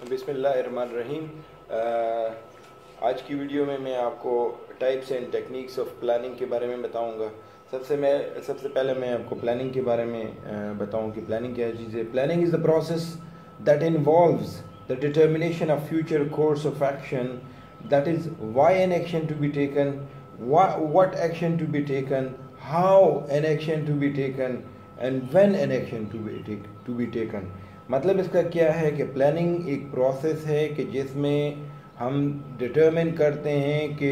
बिस्मिल्लाहिर्रहमानिर्रहीम। आज की वीडियो में मैं आपको types and techniques of planning के बारे में बताऊंगा। सबसे पहले मैं आपको प्लानिंग के बारे में बताऊं कि प्लानिंग क्या चीज़ है। Planning is the process that involves the determination of future course of action, that is why an action to be taken, what action to be taken, how an action to be taken, and when an action to be taken। मतलब इसका क्या है कि planning एक process है कि जिसमें हम डिटरमिन करते हैं कि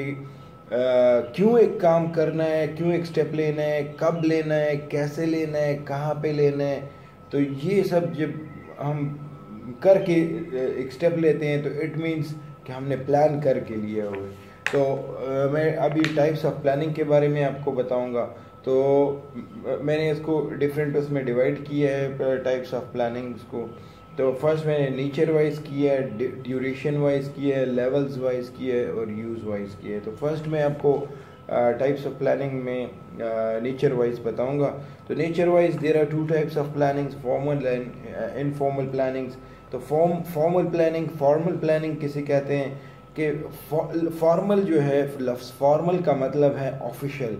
क्यों एक काम करना है, क्यों एक स्टेप लेना है, कब लेना है, कैसे लेना है, कहाँ पे लेना है। तो ये सब जब हम करके एक स्टेप लेते हैं तो इट मीन्स कि हमने प्लान करके लिया हुआ है। तो मैं अभी टाइप्स ऑफ प्लानिंग के बारे में आपको बताऊंगा। तो मैंने इसको डिफरेंट उसमें डिवाइड किया है टाइप्स ऑफ प्लानिंग्स को। तो फर्स्ट मैंने नेचर वाइज किया है, ड्यूरेशन वाइज किया है, लेवल्स वाइज किया है और यूज़ वाइज किया है। तो फर्स्ट मैं आपको टाइप्स ऑफ प्लानिंग में नेचर वाइज बताऊंगा। तो nature wise there are two types of plannings, formal and informal plannings. तो फॉर्मल प्लानिंग किसे कहते हैं कि फॉर्मल जो है, लफ्ज़ फॉर्मल का मतलब है ऑफिशियल।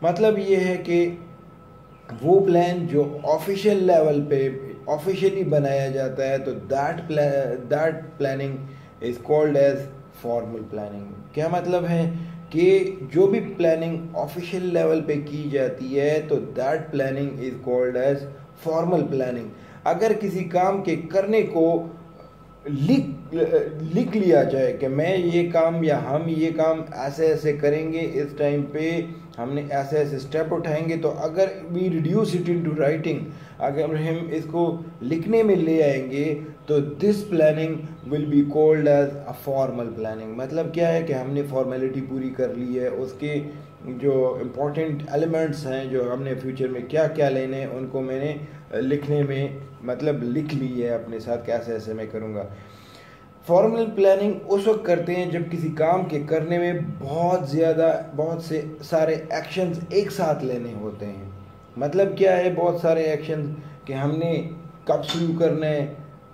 मतलब ये है कि वो प्लान जो ऑफिशियल लेवल पे ऑफिशियली बनाया जाता है, तो that planning is called as formal planning. क्या मतलब है कि जो भी प्लानिंग ऑफिशियल लेवल पे की जाती है तो that planning is called as formal planning. अगर किसी काम के करने को लिख लिया जाए कि मैं ये काम या हम ये काम ऐसे ऐसे करेंगे, इस टाइम पे हमने ऐसे ऐसे स्टेप उठाएंगे, तो अगर we reduce it into writing, अगर हम इसको लिखने में ले आएंगे तो this planning will be called as a formal planning. मतलब क्या है कि हमने फॉर्मेलिटी पूरी कर ली है, उसके जो इम्पोर्टेंट एलिमेंट्स हैं, जो हमने फ्यूचर में क्या क्या लेने हैं, उनको मैंने लिखने में मतलब लिख ली है अपने साथ, कैसे ऐसे मैं करूँगा। फॉर्मल प्लानिंग उस वक्त करते हैं जब किसी काम के करने में बहुत से सारे एक्शंस एक साथ लेने होते हैं। मतलब क्या है, बहुत सारे एक्शंस कि हमने कब शुरू करना है,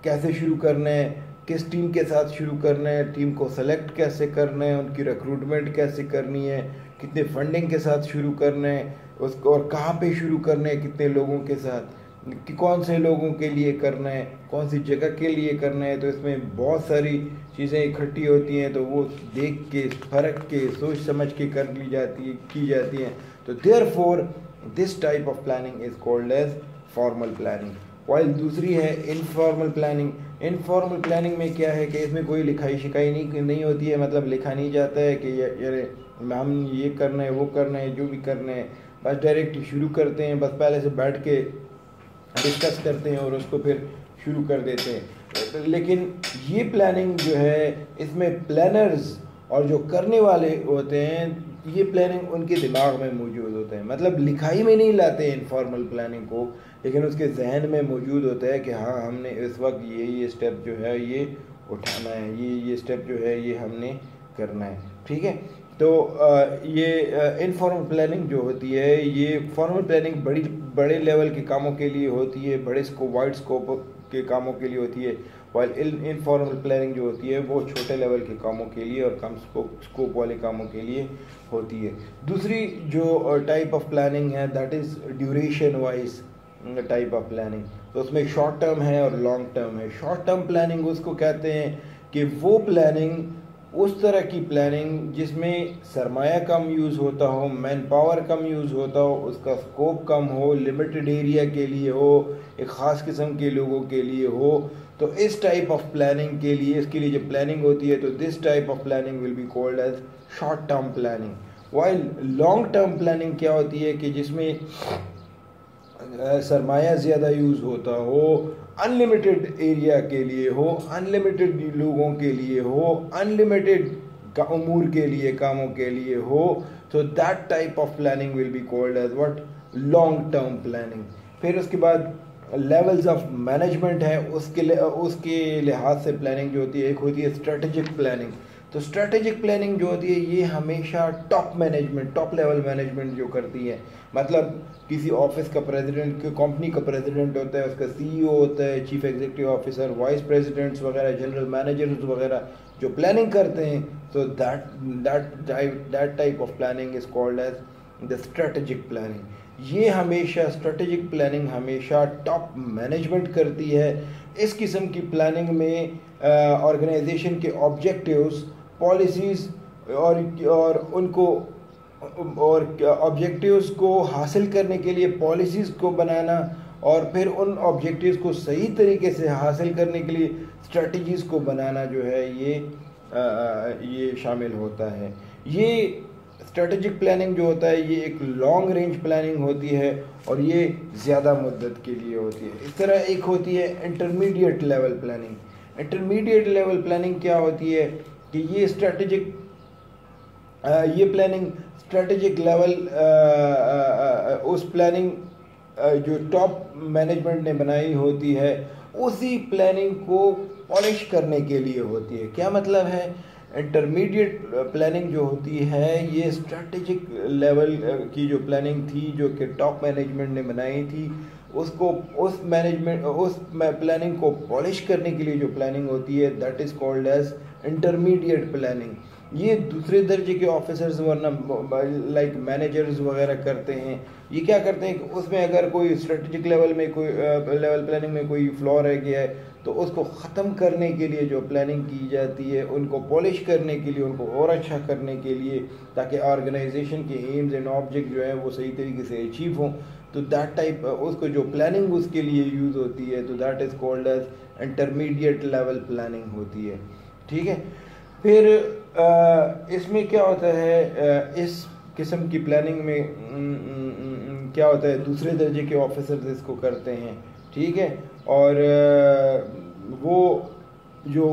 कैसे शुरू करना है, किस टीम के साथ शुरू करना है, टीम को सेलेक्ट कैसे करना है, उनकी रिक्रूटमेंट कैसे करनी है, कितने फंडिंग के साथ शुरू करना है उसको, और कहाँ पे शुरू करना है, कितने लोगों के साथ, कि कौन से लोगों के लिए करना है, कौन सी जगह के लिए करना है। तो इसमें बहुत सारी चीज़ें इकट्ठी होती हैं, तो वो देख के, परख के, सोच समझ के की जाती हैं। तो therefore this type of planning is called as formal planning. While दूसरी है इनफॉर्मल प्लानिंग। इनफॉर्मल प्लानिंग में क्या है कि इसमें कोई लिखाई शिकाई नहीं होती है। मतलब लिखा नहीं जाता है कि यार हम ये करना है, वो करना है, जो भी करना है, बस डायरेक्ट शुरू करते हैं, बस पहले से बैठ के डिस्कस करते हैं और उसको फिर शुरू कर देते हैं। लेकिन ये प्लानिंग जो है, इसमें प्लानर्स और जो करने वाले होते हैं, ये प्लानिंग उनके दिमाग में मौजूद होता है। मतलब लिखाई में नहीं लाते हैं इनफॉर्मल प्लानिंग को, लेकिन उसके जहन में मौजूद होता है कि हाँ, हमने इस वक्त ये स्टेप जो है ये उठाना है, ये स्टेप जो है ये हमने करना है। ठीक है। तो ये इनफॉर्मल प्लानिंग जो होती है, ये फॉर्मल प्लानिंग बड़े लेवल के कामों के लिए होती है, वाइड स्कोप के कामों के लिए होती है। वाइल इनफॉर्मल प्लानिंग जो होती है वो छोटे लेवल के कामों के लिए और कम स्कोप वाले कामों के लिए होती है। दूसरी जो टाइप ऑफ प्लानिंग है, that is duration wise type of planning. तो उसमें शॉर्ट टर्म है और लॉन्ग टर्म है। शॉर्ट टर्म प्लानिंग उसको कहते हैं कि वो प्लानिंग, उस तरह की प्लानिंग जिसमें सरमाया कम यूज़ होता हो, मैन पावर कम यूज़ होता हो, उसका स्कोप कम हो, लिमिटेड एरिया के लिए हो, एक ख़ास किस्म के लोगों के लिए हो। तो इस टाइप ऑफ प्लानिंग के लिए, इसके लिए जब प्लानिंग होती है तो this type of planning will be called as short term planning. While long term planning क्या होती है कि जिसमें सरमाया ज़्यादा यूज़ होता हो, अनलिमिटेड एरिया के लिए हो, अनलिमिटेड लोगों के लिए हो, अनलिमिटेड उमूर के लिए, कामों के लिए हो। तो that type of planning will be called as what, long term planning. फिर उसके बाद लेवल्स ऑफ मैनेजमेंट है, उसके लिहाज से प्लानिंग जो होती है, एक होती है स्ट्रेटेजिक प्लानिंग। तो स्ट्रेटेजिक प्लानिंग जो होती है ये हमेशा top management, top level management जो करती है, मतलब किसी ऑफिस का प्रेसिडेंट, कंपनी का प्रेसिडेंट होता है, उसका सीईओ होता है, chief executive officer, vice presidents वगैरह, जनरल मैनेजर्स वगैरह जो प्लानिंग करते हैं, तो that type of planning is called as the strategic planning. ये हमेशा स्ट्रेटेजिक प्लानिंग हमेशा टॉप मैनेजमेंट करती है। इस किस्म की प्लानिंग में ऑर्गेनाइजेशन के ऑब्जेक्टिव्स, पॉलिसीज़ और उनको और ऑब्जेक्टिव्स को हासिल करने के लिए पॉलिसीज़ को बनाना, और फिर उन ऑब्जेक्टिव्स को सही तरीके से हासिल करने के लिए स्ट्रेटजीज़ को बनाना जो है ये शामिल होता है। ये स्ट्रेटेजिक प्लानिंग जो होता है ये एक लॉन्ग रेंज प्लानिंग होती है और ये ज़्यादा मुद्दत के लिए होती है। इस तरह एक होती है intermediate level planning. Intermediate level planning क्या होती है कि ये प्लानिंग स्ट्रेटेजिक लेवल उस प्लानिंग जो टॉप मैनेजमेंट ने बनाई होती है उसी प्लानिंग को पॉलिश करने के लिए होती है। क्या मतलब है? इंटरमीडिएट प्लानिंग जो होती है ये स्ट्रेटेजिक लेवल की जो प्लानिंग थी जो कि टॉप मैनेजमेंट ने बनाई थी, उसको उस प्लानिंग को पॉलिश करने के लिए जो प्लानिंग होती है that is called as intermediate planning. ये दूसरे दर्जे के ऑफिसर्स वरना लाइक मैनेजर्स वगैरह करते हैं। ये क्या करते हैं कि उसमें अगर कोई स्ट्रेटेजिक लेवल में कोई लेवल प्लानिंग में कोई फ्लॉ रह गया है तो उसको ख़त्म करने के लिए जो प्लानिंग की जाती है, उनको पॉलिश करने के लिए, उनको और अच्छा करने के लिए, ताकि ऑर्गेनाइजेशन के एम्स एंड ऑब्जेक्ट जो है वो सही तरीके से अचीव हों, तो दैट टाइप उसको जो प्लानिंग उसके लिए यूज़ होती है तो that is called as intermediate level planning होती है। ठीक है। फिर इसमें क्या होता है, इस किस्म की प्लानिंग में क्या होता है, दूसरे दर्जे के ऑफिसर्स इसको करते हैं। ठीक है। और वो जो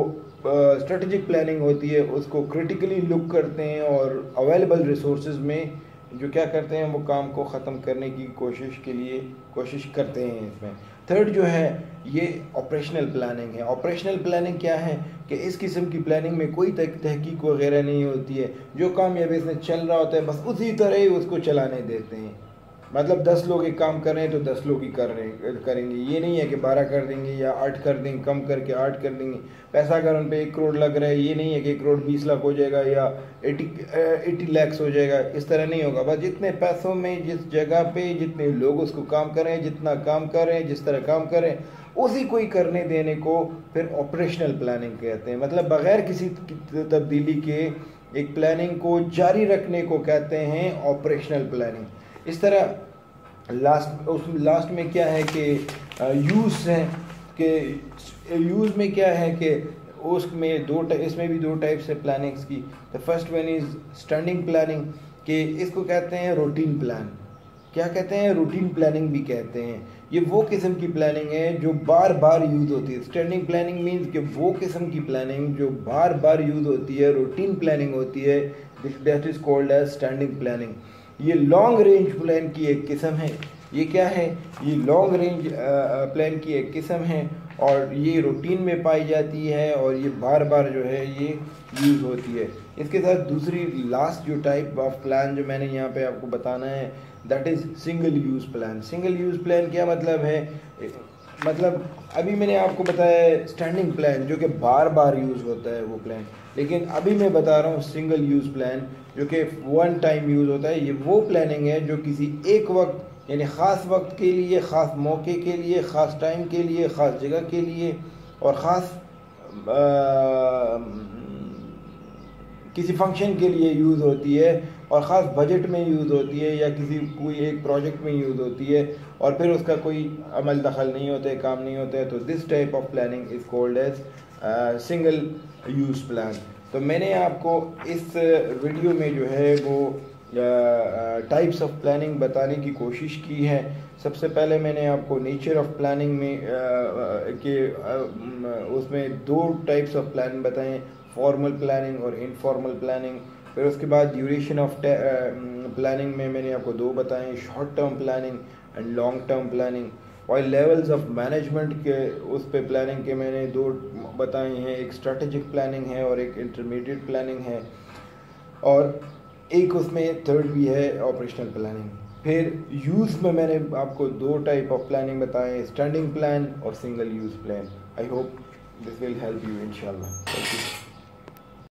स्ट्रेटजिक प्लानिंग होती है उसको क्रिटिकली लुक करते हैं और अवेलेबल रिसोर्सेज में जो क्या करते हैं वो काम को ख़त्म करने की कोशिश करते हैं इसमें। थर्ड जो है ये ऑपरेशनल प्लानिंग है। ऑपरेशनल प्लानिंग क्या है कि इस किस्म की प्लानिंग में कोई तहकीक वगैरह नहीं होती है, जो काम या बिजनेस चल रहा होता है बस उसी तरह ही उसको चलाने देते हैं। मतलब 10 लोग एक काम कर रहे हैं तो 10 लोग ही करेंगे, ये नहीं है कि 12 कर देंगे या 8 कर देंगे, कम करके 8 कर देंगे। पैसा अगर उन पर 1 करोड़ लग रहा है, ये नहीं है कि 1 करोड़ 20 लाख हो जाएगा या 80 लाख हो जाएगा, इस तरह नहीं होगा। बस जितने पैसों में जिस जगह पे जितने लोग उसको काम कर रहे हैं, जितना काम कर रहे हैं, जिस तरह काम कर रहे हैं उसी को ही करने देने को फिर ऑपरेशनल प्लानिंग कहते हैं। मतलब बग़ैर किसी तब्दीली के एक प्लानिंग को जारी रखने को कहते हैं ऑपरेशनल प्लानिंग। इस तरह लास्ट में क्या है कि यूज़ है कि यूज़ में क्या है कि उसमें इसमें भी 2 टाइप्स है प्लानिंग्स की। The first one is standing planning, कि इसको कहते हैं रूटीन प्लान। क्या कहते हैं? रूटीन प्लानिंग भी कहते हैं। ये वो किस्म की प्लानिंग है जो बार बार यूज़ होती है। स्टैंडिंग प्लानिंग मीन्स कि वो किस्म की प्लानिंग जो बार बार यूज़ होती है, रूटीन प्लानिंग होती है, that is called as standing planning. ये लॉन्ग रेंज प्लान की एक किस्म है। ये क्या है? ये लॉन्ग रेंज प्लान की एक किस्म है और ये रूटीन में पाई जाती है और ये बार बार जो है ये यूज़ होती है। इसके साथ दूसरी लास्ट जो टाइप ऑफ प्लान जो मैंने यहाँ पे आपको बताना है that is single use plan. Single use plan क्या मतलब है? मतलब अभी मैंने आपको बताया स्टैंडिंग प्लान जो कि बार बार यूज़ होता है वो प्लान, लेकिन अभी मैं बता रहा हूँ सिंगल यूज़ प्लान जो कि 1 टाइम यूज़ होता है। ये वो प्लानिंग है जो किसी एक वक्त यानी ख़ास वक्त के लिए, ख़ास मौके के लिए, ख़ास टाइम के लिए, ख़ास जगह के लिए और ख़ास किसी फंक्शन के लिए यूज़ होती है और ख़ास बजट में यूज़ होती है या कोई एक प्रोजेक्ट में यूज़ होती है और फिर उसका कोई अमल दखल नहीं होता है, काम नहीं होता है। तो this type of planning is called as single use plan. तो मैंने आपको इस वीडियो में जो है वो टाइप्स ऑफ प्लानिंग बताने की कोशिश की है। सबसे पहले मैंने आपको नेचर ऑफ प्लानिंग में उसमें 2 टाइप्स ऑफ प्लान बताएं, फॉर्मल प्लानिंग और इनफॉर्मल प्लानिंग। फिर उसके बाद ड्यूरेशन ऑफ प्लानिंग में मैंने आपको 2 बताएं, short term planning and long term planning. और लेवल्स ऑफ मैनेजमेंट के उस पे प्लानिंग के मैंने 2 बताए हैं, एक स्ट्रेटेजिक प्लानिंग है और एक इंटरमीडिएट प्लानिंग है, और एक उसमें थर्ड भी है ऑपरेशनल प्लानिंग। फिर यूज़ में मैंने आपको 2 टाइप ऑफ प्लानिंग बताए, स्टैंडिंग प्लान और single use plan. I hope this will help you इंशाल्लाह। Thank you.